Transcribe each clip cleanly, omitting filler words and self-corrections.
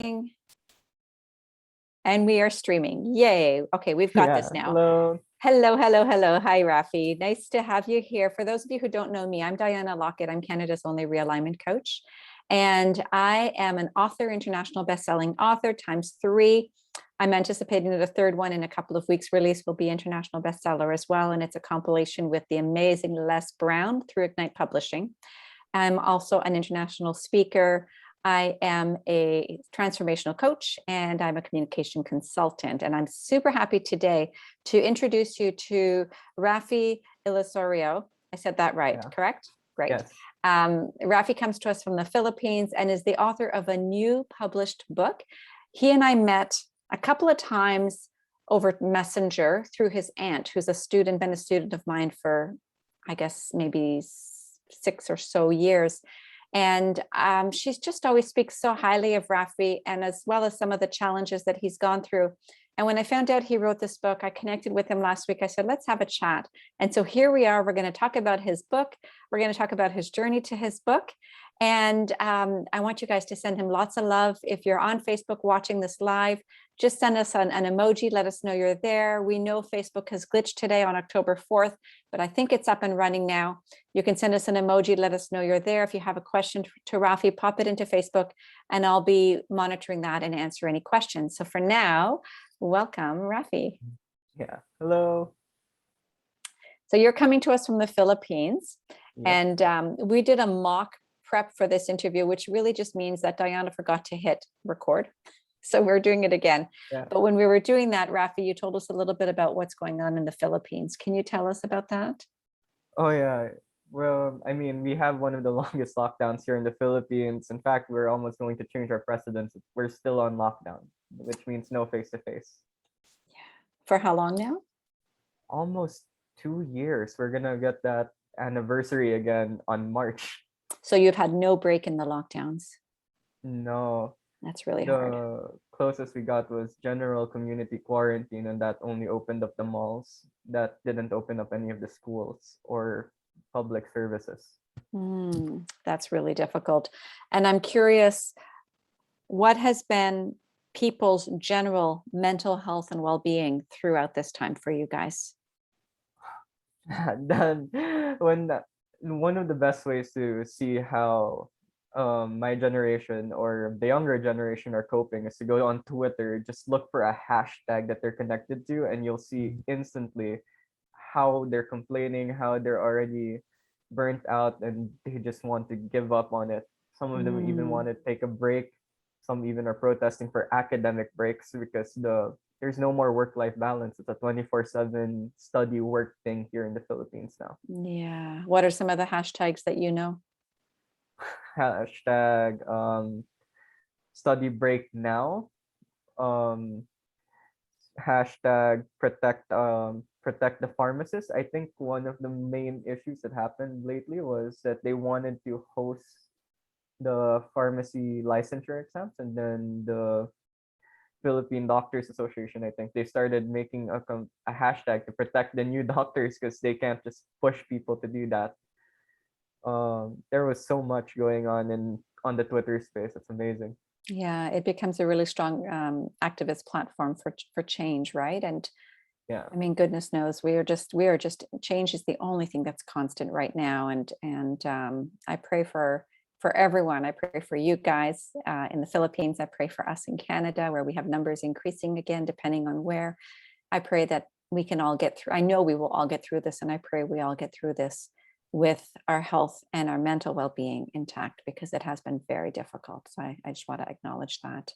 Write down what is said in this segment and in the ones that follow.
And we are streaming. Yay. Okay, we've got this now. Hello. Hello, hello, hello. Hi, Rafi. Nice to have you here. For those of you who don't know me, I'm Diana Lockett. I'm Canada's only realignment coach. And I am an author, international best-selling author, ×3. I'm anticipating that a third one in a couple of weeks release will be international bestseller as well. And it's a compilation with the amazing Les Brown through Ignite Publishing. I'm also an international speaker. I am a transformational coach and I'm a communication consultant. And I'm super happy today to introduce you to Rafi Ilasorio. I said that right, correct? Great. Yes. Rafi comes to us from the Philippines and is the author of a new published book. He and I met a couple of times over Messenger through his aunt, who's been a student of mine for, I guess, maybe 6 or so years. And she's just always speaks so highly of Rafi, and as well as some of the challenges that he's gone through. And when I found out he wrote this book, I connected with him last week. I said, let's have a chat. And so here we are. We're going to talk about his book. We're going to talk about his journey to his book. And I want you guys to send him lots of love. If you're on Facebook watching this live, just send us an emoji. Let us know you're there. We know Facebook has glitched today on October 4th, but I think it's up and running now. You can send us an emoji. Let us know you're there. If you have a question to Rafi, pop it into Facebook and I'll be monitoring that and answer any questions. So for now, welcome, Rafi. Yeah. Hello. So you're coming to us from the Philippines. Yep. And we did a mock prep for this interview, which really just means that Diana forgot to hit record. So we're doing it again. Yeah. But when we were doing that, Rafi, you told us a little bit about what's going on in the Philippines. Can you tell us about that? Oh yeah. Well, I mean, we have one of the longest lockdowns here in the Philippines. In fact, we're almost going to change our precedents. We're still on lockdown, which means no face-to-face. For how long now? Almost 2 years. We're gonna get that anniversary again on March. So you've had no break in the lockdowns. No. That's really hard. The closest we got was general community quarantine, and that only opened up the malls. That didn't open up any of the schools or public services. That's really difficult. And I'm curious, what has been people's general mental health and well-being throughout this time for you guys? Then one of the best ways to see how my generation or the younger generation are coping is to go on Twitter, just look for a hashtag that they're connected to, and you'll see instantly how they're complaining, how they're already burnt out and they just want to give up on it. Some of them even want to take a break. Some even are protesting for academic breaks because there's no more work-life balance. It's a 24/7 study work thing here in the Philippines now. Yeah. What are some of the hashtags that you know? Hashtag study break now. Hashtag protect the pharmacist. I think one of the main issues that happened lately was that they wanted to host the pharmacy licensure exams, and then the Philippine Doctors Association, I think they started making a hashtag to protect the new doctors because they can't just push people to do that. There was so much going on the Twitter space. It's amazing. Yeah, it becomes a really strong activist platform for change, right? And yeah, I mean, goodness knows, we are just change is the only thing that's constant right now. And I pray for everyone. I pray for you guys in the Philippines. I pray for us in Canada, where we have numbers increasing again, depending on where. I pray that we can all get through. I know we will all get through this, and I pray we all get through this with our health and our mental well-being intact, because it has been very difficult. So I just want to acknowledge that.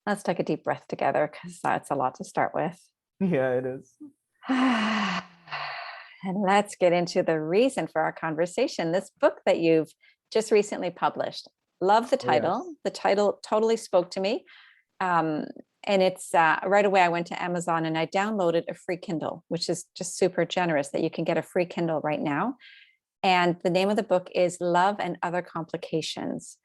Let's take a deep breath together, because that's a lot to start with. Yeah, it is. And let's get into the reason for our conversation. This book that you've just recently published. Love the title. Yes. The title totally spoke to me. And it's right away I went to Amazon and I downloaded a free Kindle, which is just super generous that you can get a free Kindle right now. And the name of the book is Love and Other Complications.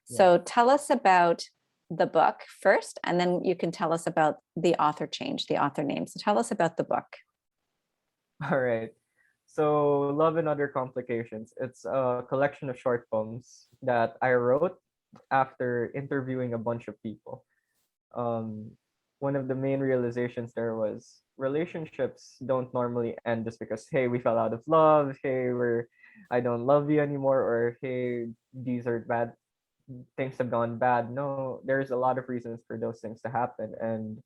Yeah. So tell us about the book first, and then you can tell us about the author change, the author name. So tell us about the book. All right. So Love and Other Complications. It's a collection of short poems that I wrote after interviewing a bunch of people, um, one of the main realizations there was relationships don't normally end just because, hey, we fell out of love, hey, I don't love you anymore, or hey, these are bad things have gone bad. No, there's a lot of reasons for those things to happen, and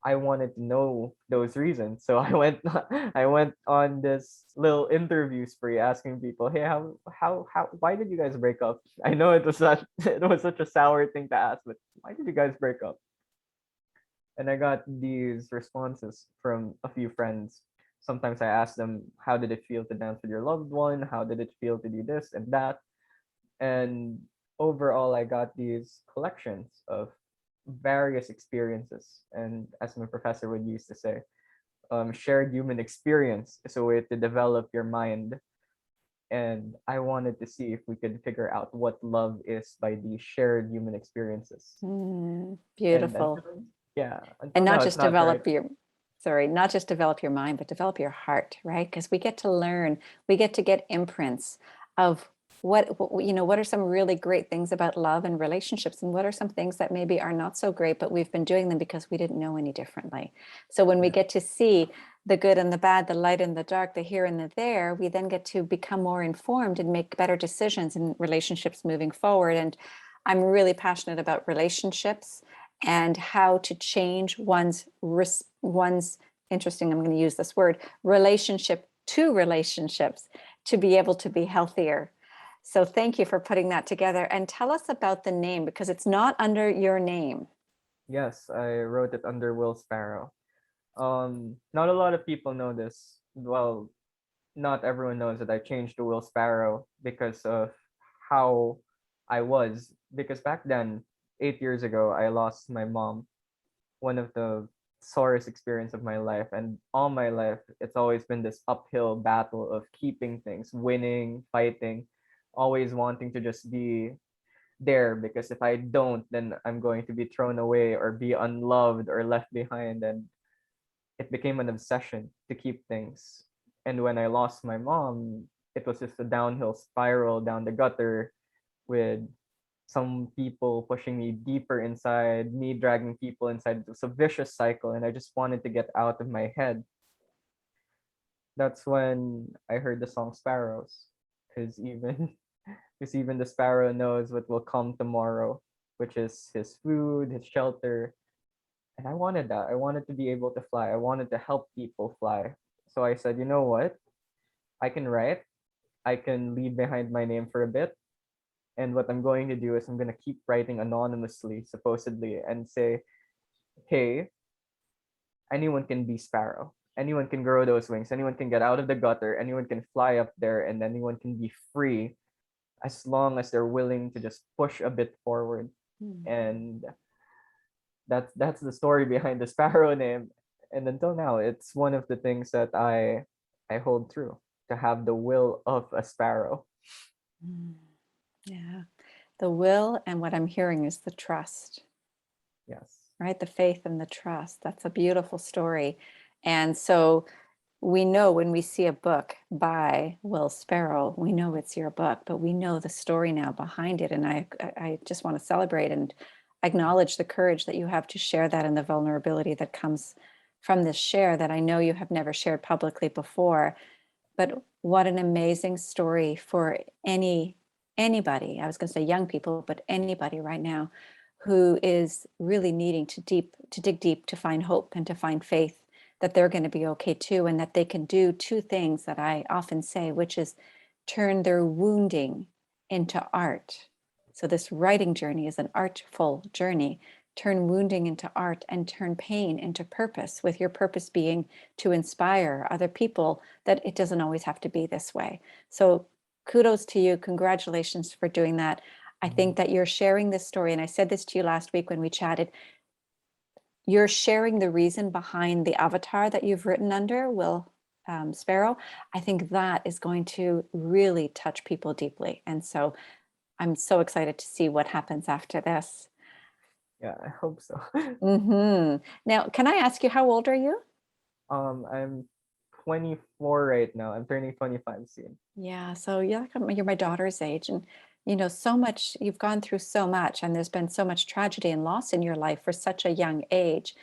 I wanted to know those reasons. So I went I went on this little interview spree asking people, "Hey, how why did you guys break up?" I know it was such a sour thing to ask, but why did you guys break up? And I got these responses from a few friends. Sometimes I asked them, "How did it feel to dance with your loved one? How did it feel to do this and that?" And overall, I got these collections of various experiences. And as my professor would used to say, shared human experience is a way to develop your mind. And I wanted to see if we could figure out what love is by these shared human experiences. And Beautiful. yeah, And until not now, it's just not right. develop your, sorry, not just develop your mind, but develop your heart, right? Because we get to learn, we get to get imprints of what are some really great things about love and relationships, and what are some things that maybe are not so great, but we've been doing them because we didn't know any differently. So when we Yeah. get to see the good and the bad, the light and the dark, the here and the there, we then get to become more informed and make better decisions in relationships moving forward. And I'm really passionate about relationships and how to change one's interesting, I'm going to use this word, relationship to relationships to be able to be healthier. So thank you for putting that together, and tell us about the name, because it's not under your name. Yes, I wrote it under Will Sparrow. Not a lot of people know this. Well, not everyone knows that I changed to Will Sparrow because of how I was. Because back then, 8 years ago, I lost my mom, one of the sorest experience of my life. And all my life, it's always been this uphill battle of keeping things, winning, fighting, always wanting to just be there, because if I don't, then I'm going to be thrown away or be unloved or left behind. And it became an obsession to keep things. And when I lost my mom, it was just a downhill spiral down the gutter, with some people pushing me deeper inside, me dragging people inside. It was a vicious cycle, and I just wanted to get out of my head. That's when I heard the song Sparrows, because even because even the sparrow knows what will come tomorrow, which is his food, his shelter. And I wanted that. I wanted to be able to fly. I wanted to help people fly. So I said, you know what? I can write. I can leave behind my name for a bit. And what I'm going to do is I'm going to keep writing anonymously, supposedly, and say, hey, anyone can be Sparrow. Anyone can grow those wings. Anyone can get out of the gutter. Anyone can fly up there, and anyone can be free as long as they're willing to just push a bit forward. Hmm. And that's the story behind the Sparrow name. And until now, it's one of the things that I hold true, to have the will of a sparrow. Hmm. Yeah. The will, and what I'm hearing is the trust, Yes. right? The faith and the trust. That's a beautiful story. And so we know when we see a book by Will Sparrow, we know it's your book, but we know the story now behind it. And I just want to celebrate and acknowledge the courage that you have to share that, and the vulnerability that comes from this share that I know you have never shared publicly before. But what an amazing story for anybody. I was going to say young people, but anybody right now who is really needing to dig deep to find hope and to find faith that they're going to be okay too, and that they can do two things that I often say, which is turn their wounding into art. So this writing journey is an artful journey. Turn wounding into art and turn pain into purpose, with your purpose being to inspire other people that it doesn't always have to be this way. So kudos to you. Congratulations for doing that. I Mhm. think that you're sharing this story, and I said this to you last week when we chatted. You're sharing the reason behind the avatar that you've written under, Will Sparrow. I think that is going to really touch people deeply. And so I'm so excited to see what happens after this. Yeah, I hope so. Now, can I ask you, how old are you? I'm 24 right now. I'm turning 25 soon. Yeah, so yeah, you're my daughter's age, and so much, you've gone through so much, and there's been so much tragedy and loss in your life for such a young age.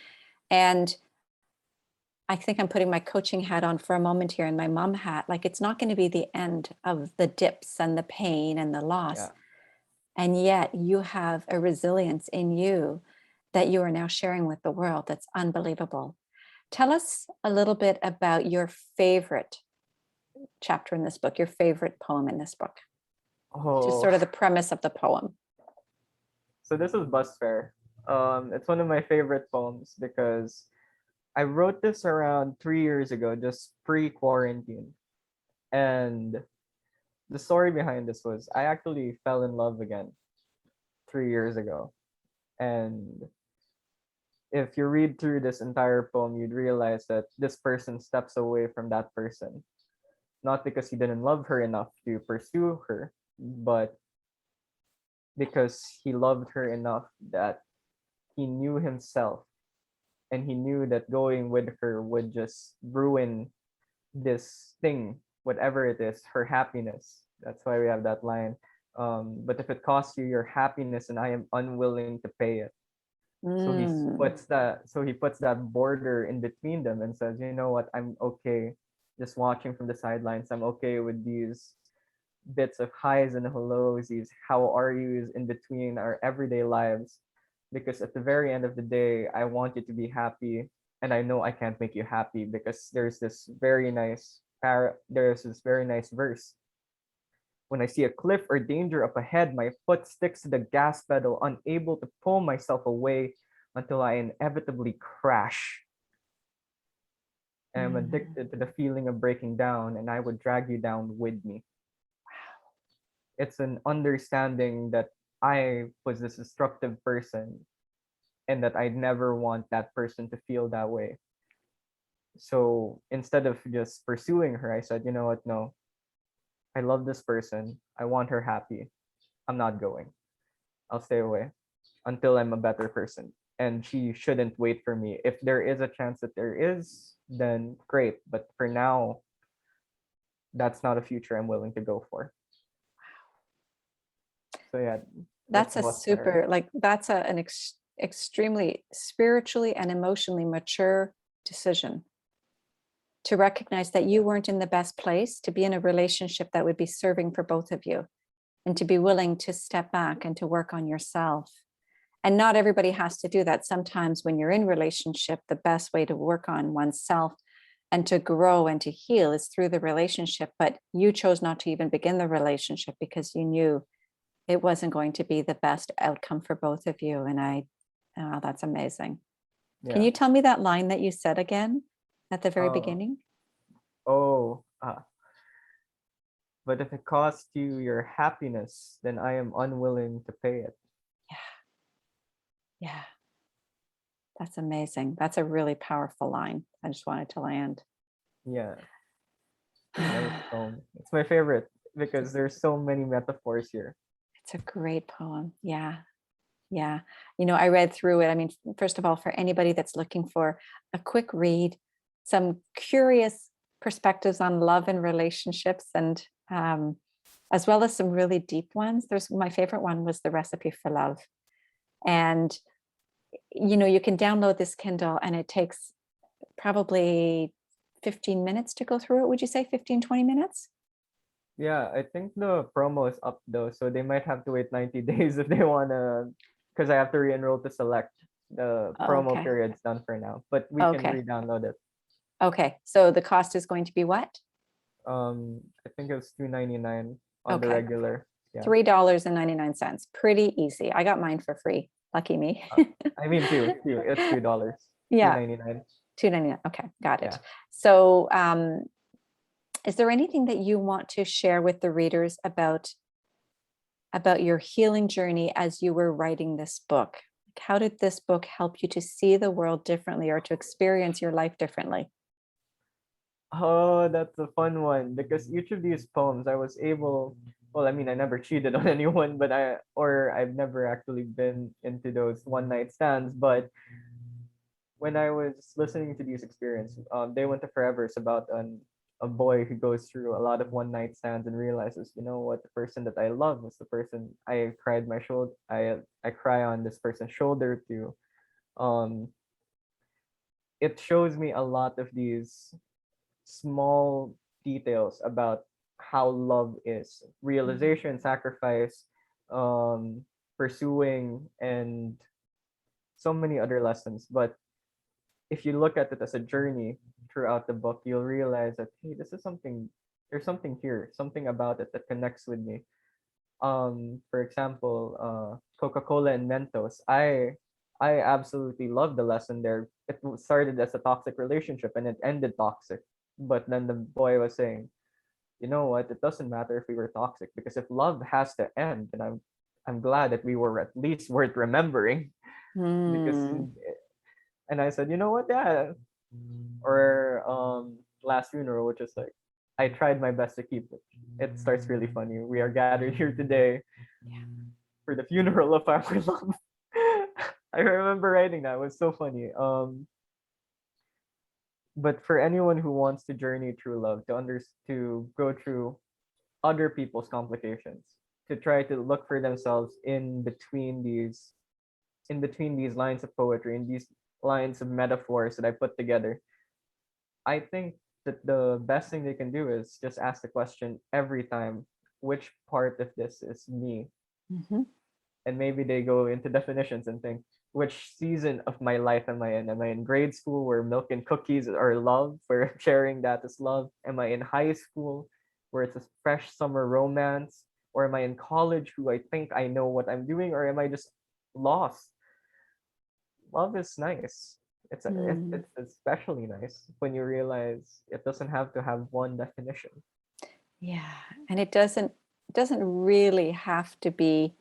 And I think I'm putting my coaching hat on for a moment here and my mom hat. Like, it's not going to be the end of the dips and the pain and the loss. Yeah. And yet you have a resilience in you that you are now sharing with the world that's unbelievable. Tell us a little bit about your favorite chapter in this book, your favorite poem in this book, just Oh, sort of the premise of the poem. so this is Bus Fare. It's one of my favorite poems because I wrote this around 3 years ago, just pre-quarantine. And the story behind this was I actually fell in love again 3 years ago. And if you read through this entire poem, you'd realize that this person steps away from that person, not because he didn't love her enough to pursue her, but because he loved her enough that he knew himself, and he knew that going with her would just ruin this thing, whatever it is, her happiness. That's why we have that line. But if it costs you your happiness, and I am unwilling to pay it. Mm. So he puts that border in between them and says, you know what, I'm okay just watching from the sidelines. I'm okay with these bits of highs and lows, these how are yous in between our everyday lives. Because at the very end of the day, I want you to be happy. And I know I can't make you happy because there's this very nice verse. When I see a cliff or danger up ahead, my foot sticks to the gas pedal, unable to pull myself away until I inevitably crash. I'm Mm. addicted to the feeling of breaking down, and I would drag you down with me. It's an understanding that I was this destructive person and that I never want that person to feel that way. So instead of just pursuing her, I said, you know what? No, I love this person. I want her happy. I'm not going. I'll stay away until I'm a better person. And she shouldn't wait for me. If there is a chance that there is, then great. But for now, that's not a future I'm willing to go for. So yeah, that's That's a bus there. super, like, that's extremely spiritually and emotionally mature decision to recognize that you weren't in the best place to be in a relationship that would be serving for both of you, and to be willing to step back and to work on yourself. And not everybody has to do that. Sometimes when you're in relationship, the best way to work on oneself and to grow and to heal is through the relationship. But you chose not to even begin the relationship because you knew it wasn't going to be the best outcome for both of you. And oh, that's amazing. Can Yeah. you tell me that line that you said again at the very Uh, beginning? oh, but if it costs you your happiness, then I am unwilling to pay it. Yeah, yeah, that's amazing. That's a really powerful line. I just wanted to land. Yeah. Nice poem. It's my favorite because It's there's so many metaphors here. it's a great poem. Yeah. Yeah. I read through it. I mean, first of all, for anybody that's looking for a quick read, some curious perspectives on love and relationships, and as well as some really deep ones. There's my favorite one was The Recipe for Love. And, you can download this Kindle and it takes probably 15 minutes to go through it. Would you say 15, 20 minutes? Yeah, I think the promo is up though, so they might have to wait 90 days if they wanna, because I have to re-enroll to select. The promo Okay. period's done for now, but we can Okay. re-download it. Okay. So the cost is going to be what? I think it was 2.99 on the Okay. regular. Yeah. $3.99. Pretty easy. I got mine for free. Lucky me. I mean two. It's $2. Two Yeah, ninety nine. 2.99. Okay, got it. Yeah. So, is there anything that you want to share with the readers about your healing journey as you were writing this book? How did this book help you to see the world differently or to experience your life differently? Oh, that's a fun one because each of these poems I was able, well, I mean, I never cheated on anyone, but I've never actually been into those one night stands. But when I was listening to these experiences, They Went to Forever is about an a boy who goes through a lot of one night stands and realizes, you know what, the person that I love was the person I cried my shoulder, I cry on this person's shoulder to. Um, it shows me a lot of these small details about how love is realization, sacrifice, um, pursuing, and so many other lessons. But if you look at it as a journey throughout the book, you'll realize that, hey, this is something, there's something here, something about it that connects with me. For example, Coca-Cola and Mentos. I absolutely love the lesson there. It started as a toxic relationship and it ended toxic. But then the boy was saying, you know what, it doesn't matter if we were toxic, because if love has to end, then I'm glad that we were at least worth remembering. Because Hmm. and I said, you know what, yeah. Or last funeral, which is like, I tried my best to keep it. It starts really funny. We are gathered here today for the funeral of our love. I remember writing that. It was so funny. But for anyone who wants to journey through love, to go through other people's complications, to try to look for themselves in between these lines of poetry, in these lines of metaphors that I put together, I think that the best thing they can do is just ask the question every time, which part of this is me? Mhm. And maybe they go into definitions and think, which season of my life am I in? Am I in grade school where milk and cookies are love, where sharing that is love? Am I in high school where it's a fresh summer romance? Or am I in college who I think I know what I'm doing? Or am I just lost? Love is nice. Mm. It's especially nice when you realize it doesn't have to have one definition. Yeah, and it doesn't really have to be,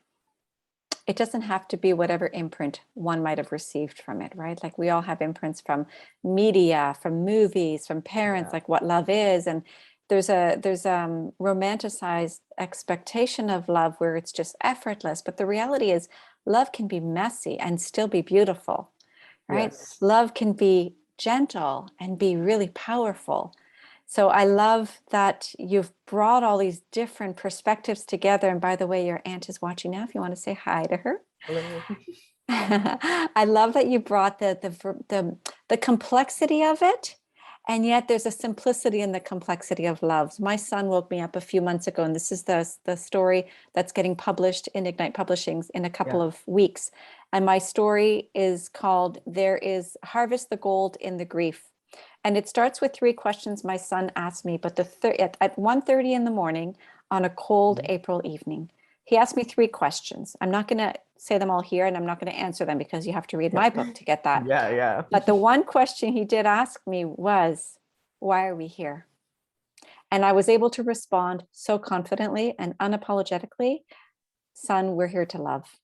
it doesn't have to be whatever imprint one might have received from it, right? Like we all have imprints from media, from movies, from parents, Yeah. like what love is. And there's romanticized expectation of love where it's just effortless. But the reality is love can be messy and still be beautiful, right? Yes. Love can be gentle and be really powerful. So I love that you've brought all these different perspectives together. And by the way, your aunt is watching now if you want to say hi to her. Hello. I love that you brought the complexity of it, and yet there's a simplicity in the complexity of love. My son woke me up a few months ago, and this is the story that's getting published in Ignite Publishings in a couple Yeah. of weeks. And my story is called "There is Harvest the Gold in the Grief." And it starts with three questions my son asked me, but at 1:30 in the morning on a cold Mhm. April evening. He asked me three questions. I'm not going to say them all here and I'm not going to answer them because you have to read Yeah. my book to get that. Yeah, yeah. But the one question he did ask me was, why are we here? And I was able to respond so confidently and unapologetically, son, we're here to love.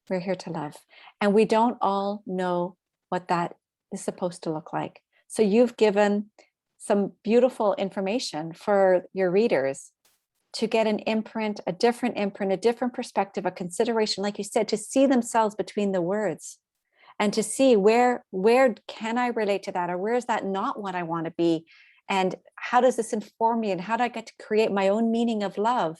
We're here to love. And we don't all know what that is supposed to look like. So you've given some beautiful information for your readers to get an imprint, a different perspective, a consideration, like you said, to see themselves between the words and to see where can I relate to that, or where is that not what I want to be, and how does this inform me, and how do I get to create my own meaning of love,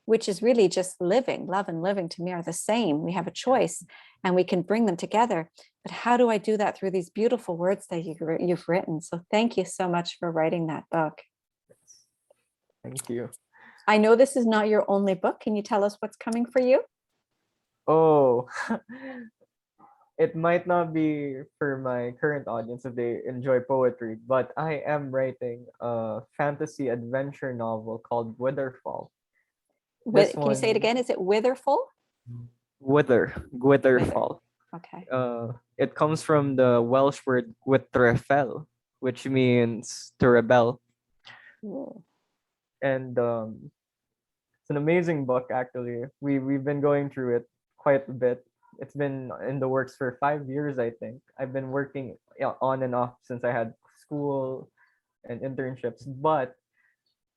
which is really just living. Love and living to me are the same. We have a choice and we can bring them together, but how do I do that through these beautiful words that you've written? So thank you so much for writing that book. Thank you. I know this is not your only book. Can you tell us what's coming for you? Oh, it might not be for my current audience if they enjoy poetry, but I am writing a fantasy adventure novel called Witherfall. This Can you say it one, again? Is it Witherful? Wither. Witherfall. Okay. It comes from the Welsh word witrefel, which means to rebel. Ooh. And it's an amazing book, actually. We've been going through it quite a bit. It's been in the works for 5 years, I think. I've been working, yeah, on and off since I had school and internships. But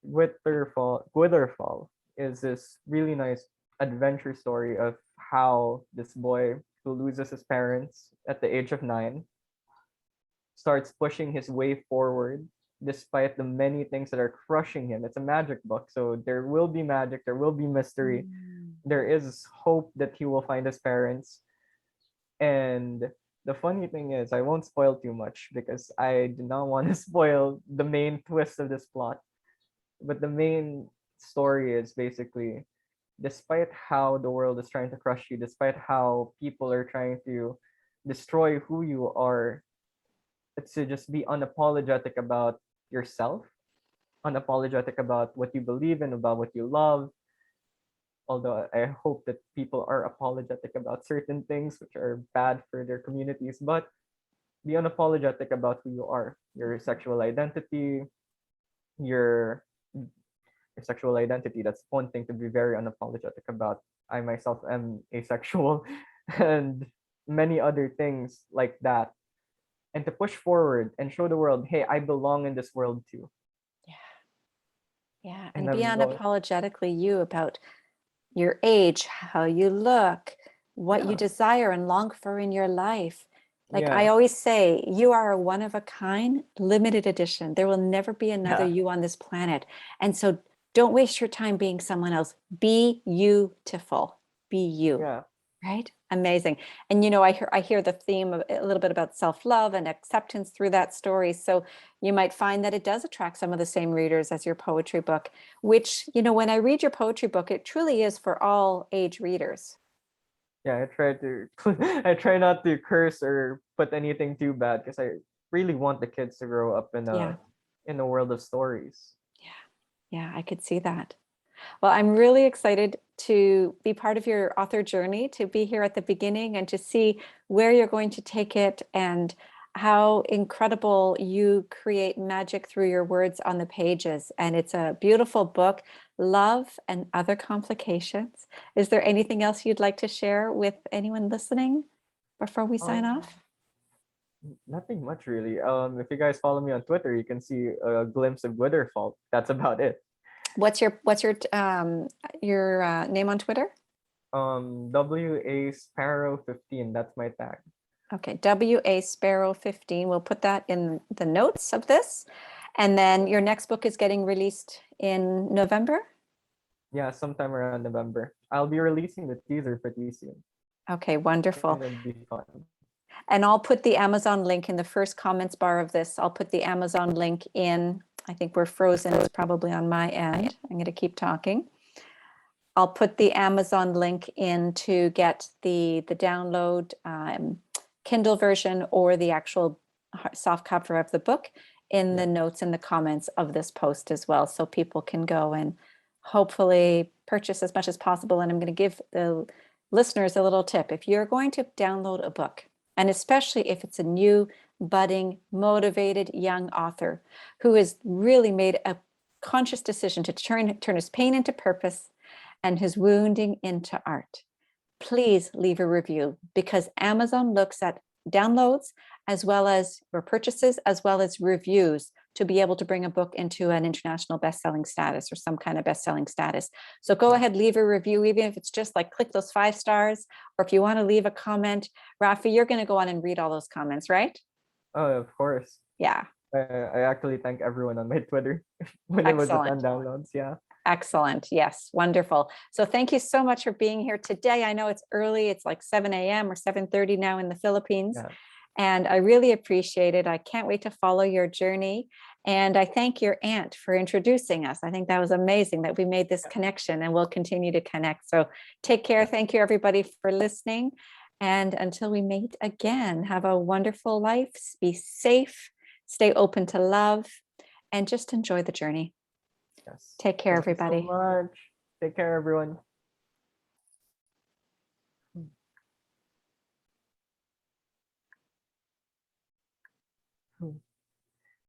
Witherfall is this really nice adventure story of how this boy who loses his parents at the age of 9 starts pushing his way forward despite the many things that are crushing him. It's a magic book, so there will be magic, there will be mystery. There is hope that he will find his parents. And the funny thing is, I won't spoil too much because I do not want to spoil the main twist of this plot. But the main story is basically, despite how the world is trying to crush you, despite how people are trying to destroy who you are, it's to just be unapologetic about yourself, unapologetic about what you believe in, about what you love. Although I hope that people are apologetic about certain things which are bad for their communities, but be unapologetic about who you are, your sexual identity, your your sexual identity. That's one thing to be very unapologetic about. I myself am asexual and many other things like that. And to push forward and show the world, hey, I belong in this world too. Yeah. And And be I'm going, unapologetically you about your age, how you look, what you yeah, desire and long for in your life. Like I yeah, always say, you are a one of a kind, limited edition. There will never be another yeah, you on this planet. And so don't waste your time being someone else. Be beautiful. Be you. yeah. Right? Amazing. And I hear the theme of a little bit about self-love and acceptance through that story. So you might find that it does attract some of the same readers as your poetry book, which, when I read your poetry book, it truly is for all age readers. Yeah, I try to I try not to curse or put anything too bad because I really want the kids to grow up Yeah. in a world of stories. Yeah. Yeah, I could see that. Well, I'm really excited to be part of your author journey, to be here at the beginning and to see where you're going to take it and how incredible you create magic through your words on the pages. And it's a beautiful book, Love and Other Complications. Is there anything else you'd like to share with anyone listening before we sign Um, off? Nothing much really. If you guys follow me on Twitter, you can see a glimpse of Witherfall. That's about it. What's your name on Twitter? WA Sparrow 15. That's my tag. Okay, WA Sparrow 15. We'll put that in the notes of this. And then your next book is getting released in November. Yeah, sometime around November. I'll be releasing the teaser pretty soon. Okay, And wonderful. it'll be fun. And I'll put the Amazon link in the first comments bar of this. I'll put the Amazon link in. I think we're frozen. It's probably on my end. I'm going to keep talking. I'll put the Amazon link in to get the download Kindle version or the actual soft cover of the book in the notes and the comments of this post as well. So people can go and hopefully purchase as much as possible. And I'm going to give the listeners a little tip. If you're going to download a book, and especially if it's a new, budding, motivated young author who has really made a conscious decision to turn his pain into purpose and his wounding into art, please leave a review, because Amazon looks at downloads as well as your purchases, as well as reviews, to be able to bring a book into an international best-selling status or some kind of best-selling status. So go ahead, leave a review, even if it's just like click those 5 stars, or if you want to leave a comment. Rafi, you're going to go on and read all those comments, right? Oh, of course. Yeah. I actually thank everyone on my Twitter when it was a 10 Excellent. downloads. Yeah. Excellent. Yes. Wonderful. So thank you so much for being here today. I know it's early. It's like 7 a.m. or 7:30 now in the Philippines. Yeah. And I really appreciate it. I can't wait to follow your journey. And I thank your aunt for introducing us. I think that was amazing that we made this connection, and we'll continue to connect. So take care. Thank you, everybody, for listening. And until we meet again, have a wonderful life. Be safe, stay open to love, and just enjoy the journey. Yes. Take care, Thank you so everybody. much. Take care, everyone.